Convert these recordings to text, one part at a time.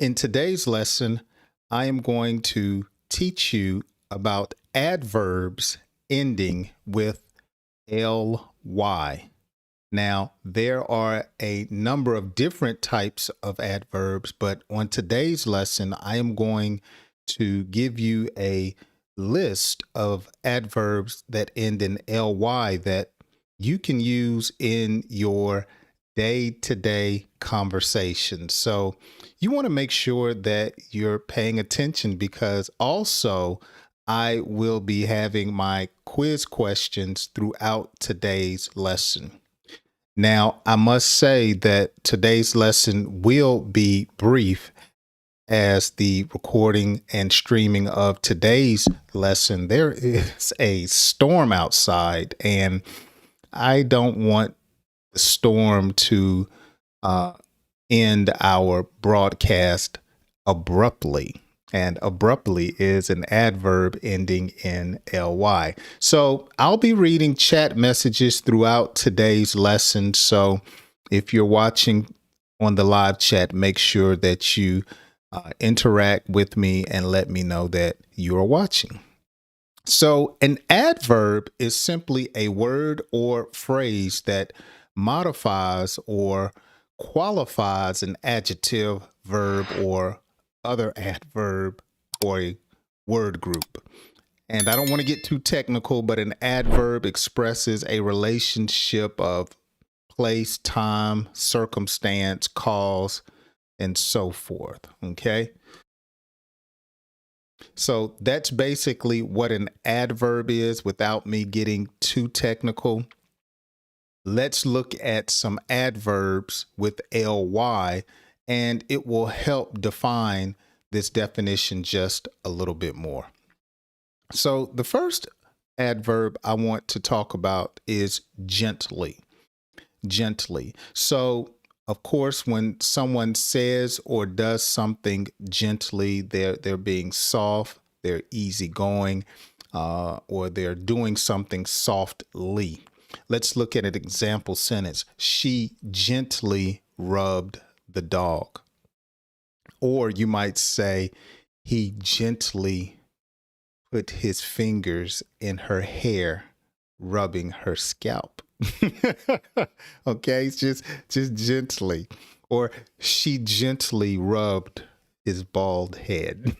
In today's lesson, I am going to teach you about adverbs ending with ly. Now, there are a number of different types of adverbs, but on today's lesson, I am going to give you a list of adverbs that end in ly that you can use in your day-to-day conversation. So you want to make sure that you're paying attention because also I will be having my quiz questions throughout today's lesson. Now, I must say that today's lesson will be brief as the recording and streaming of today's lesson. There is a storm outside, and I don't want the storm to uh, end our broadcast abruptly. And abruptly is an adverb ending in ly. So I'll be reading chat messages throughout today's lesson. So if you're watching on the live chat, make sure that you interact with me and let me know that you are watching. So an adverb is simply a word or phrase that modifies or qualifies an adjective, verb, or other adverb or a word group. And I don't want to get too technical, but an adverb expresses a relationship of place, time, circumstance, cause, and so forth. Okay. So that's basically what an adverb is without me getting too technical. Let's look at some adverbs with ly, and it will help define this definition just a little bit more. So the first adverb I want to talk about is gently. Gently. So of course, when someone says or does something gently, they're being soft, they're easygoing, or they're doing something softly. Let's look at an example sentence. She gently rubbed the dog. Or you might say, he gently put his fingers in her hair, rubbing her scalp. Okay, it's just gently. Or she gently rubbed his bald head.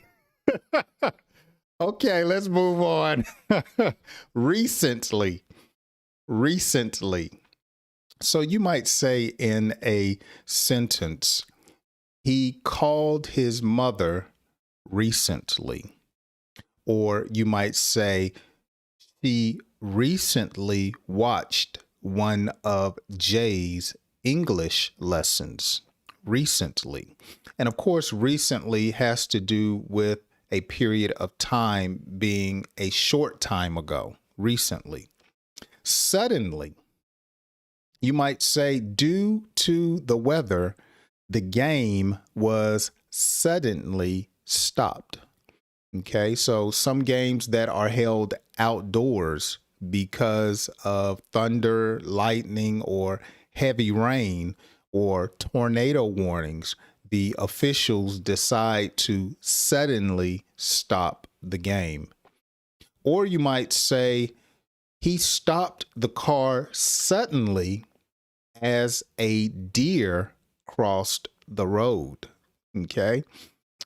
Okay, let's move on. Recently. So you might say in a sentence, he called his mother recently. Or you might say, she recently watched one of Jay's English lessons. Recently. And of course, recently has to do with a period of time being a short time ago. Recently. Suddenly. You might say, due to the weather, the game was suddenly stopped. Okay, so some games that are held outdoors because of thunder, lightning, or heavy rain or tornado warnings, the officials decide to suddenly stop the game. Or you might say, he stopped the car suddenly as a deer crossed the road. Okay.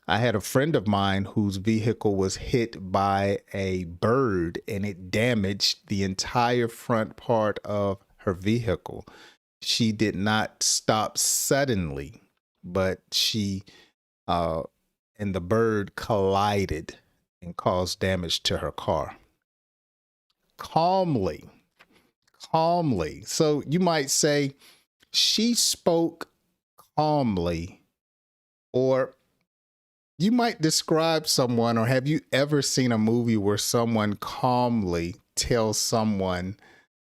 I had a friend of mine whose vehicle was hit by a bird and it damaged the entire front part of her vehicle. She did not stop suddenly, but and the bird collided and caused damage to her car. Calmly. So you might say, she spoke calmly, or you might describe someone, or have you ever seen a movie where someone calmly tells someone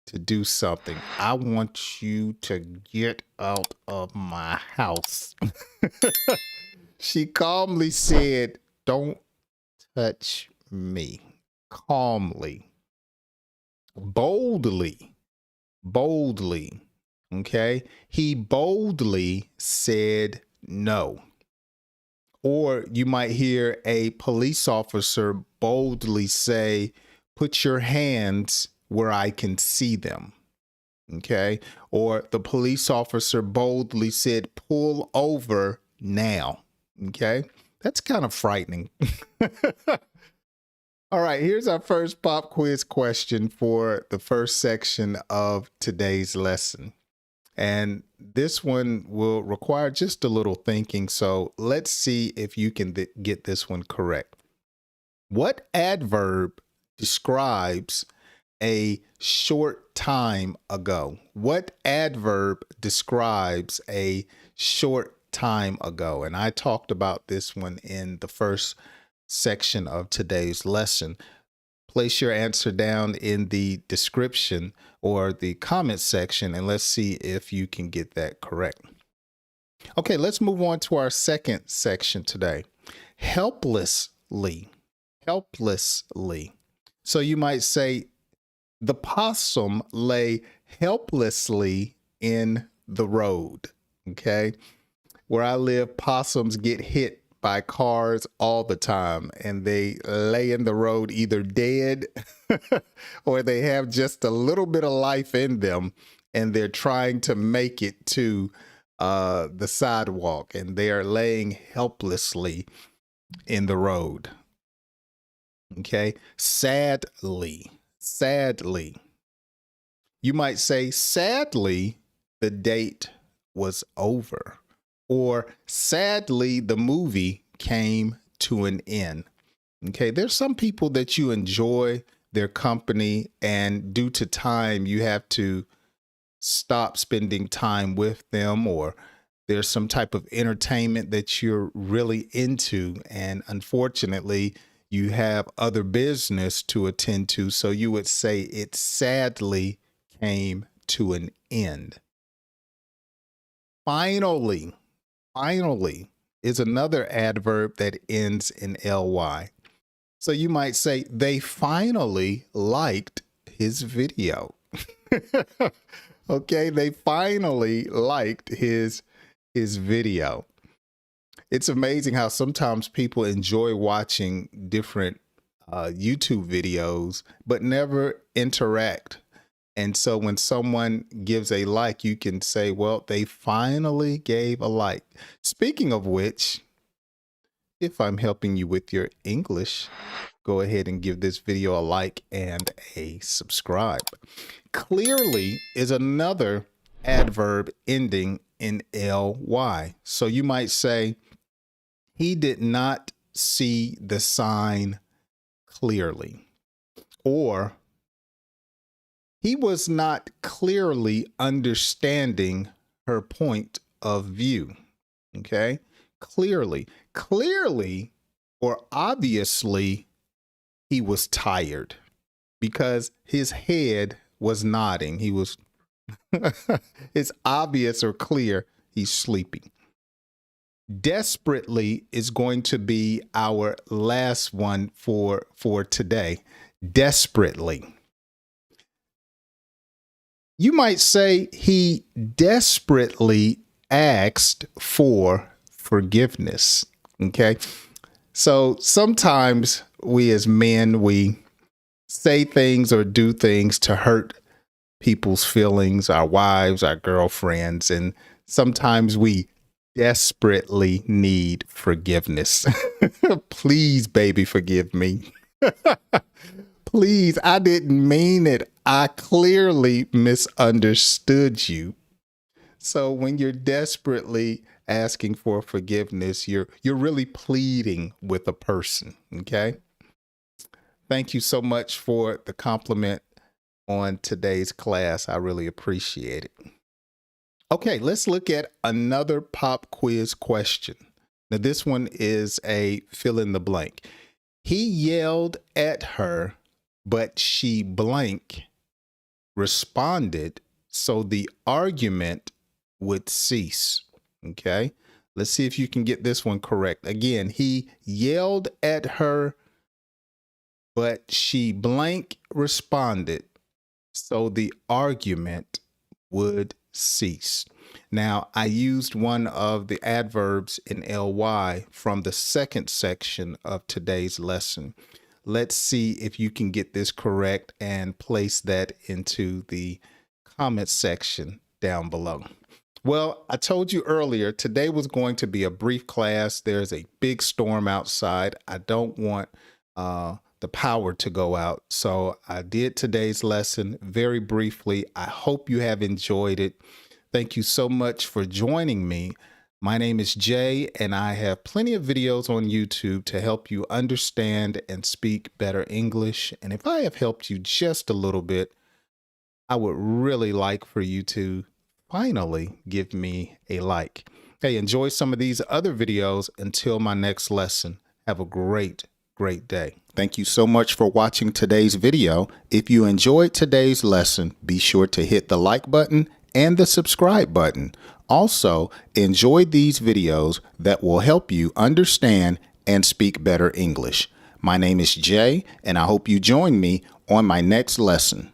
to do something? I want you to get out of my house. She calmly said, don't touch me. Calmly. Boldly. Okay. He boldly said no. Or you might hear a police officer boldly say, "Put your hands where I can see them." Okay. Or the police officer boldly said, "Pull over now." Okay. That's kind of frightening. All right. Here's our first pop quiz question for the first section of today's lesson. And this one will require just a little thinking. So let's see if you can get this one correct. What adverb describes a short time ago? What adverb describes a short time ago? And I talked about this one in the first section of today's lesson. Place your answer down in the description or the comment section, and let's see if you can get that correct. Okay, let's move on to our second section today. Helplessly. Helplessly. So you might say, the possum lay helplessly in the road. Okay. Where I live, possums get hit by cars all the time, and they lay in the road either dead or they have just a little bit of life in them, and they're trying to make it to the sidewalk, and they are laying helplessly in the road. Okay. Sadly. Sadly. You might say, sadly, the date was over. Or sadly, the movie came to an end. Okay, there's some people that you enjoy their company, and due to time, you have to stop spending time with them, or there's some type of entertainment that you're really into, and unfortunately, you have other business to attend to. So you would say it sadly came to an end. Finally. Finally is another adverb that ends in ly. So you might say, they finally liked his video. Okay, they finally liked his video. It's amazing how sometimes people enjoy watching different YouTube videos, but never interact. And so when someone gives a like, you can say, well, they finally gave a like. Speaking of which, if I'm helping you with your English, go ahead and give this video a like and a subscribe. Clearly is another adverb ending in ly. So you might say, he did not see the sign clearly, or he was not clearly understanding her point of view. Okay. Clearly, or obviously, he was tired because his head was nodding. He was, it's obvious or clear he's sleeping. Desperately is going to be our last one for today. Desperately. You might say he desperately asked for forgiveness. Okay. So sometimes we as men, we say things or do things to hurt people's feelings, our wives, our girlfriends, and sometimes we desperately need forgiveness. Please, baby, forgive me. Please, I didn't mean it. I clearly misunderstood you. So when you're desperately asking for forgiveness, you're really pleading with a person, okay? Thank you so much for the compliment on today's class. I really appreciate it. Okay, let's look at another pop quiz question. Now, this one is a fill in the blank. He yelled at her, but she blank responded, so the argument would cease. Okay, let's see if you can get this one correct. Again, he yelled at her, but she blank responded, so the argument would cease. Now, I used one of the adverbs in ly from the second section of today's lesson. Let's see if you can get this correct and place that into the comment section down below. Well, I told you earlier, today was going to be a brief class. There's a big storm outside. I don't want the power to go out. So I did today's lesson very briefly. I hope you have enjoyed it. Thank you so much for joining me. My name is Jay, and I have plenty of videos on YouTube to help you understand and speak better English. And if I have helped you just a little bit, I would really like for you to finally give me a like. Hey, enjoy some of these other videos until my next lesson. Have a great day. Thank you so much for watching today's video. If you enjoyed today's lesson, be sure to hit the like button and the subscribe button. Also, enjoy these videos that will help you understand and speak better English. My name is Jay, and I hope you join me on my next lesson.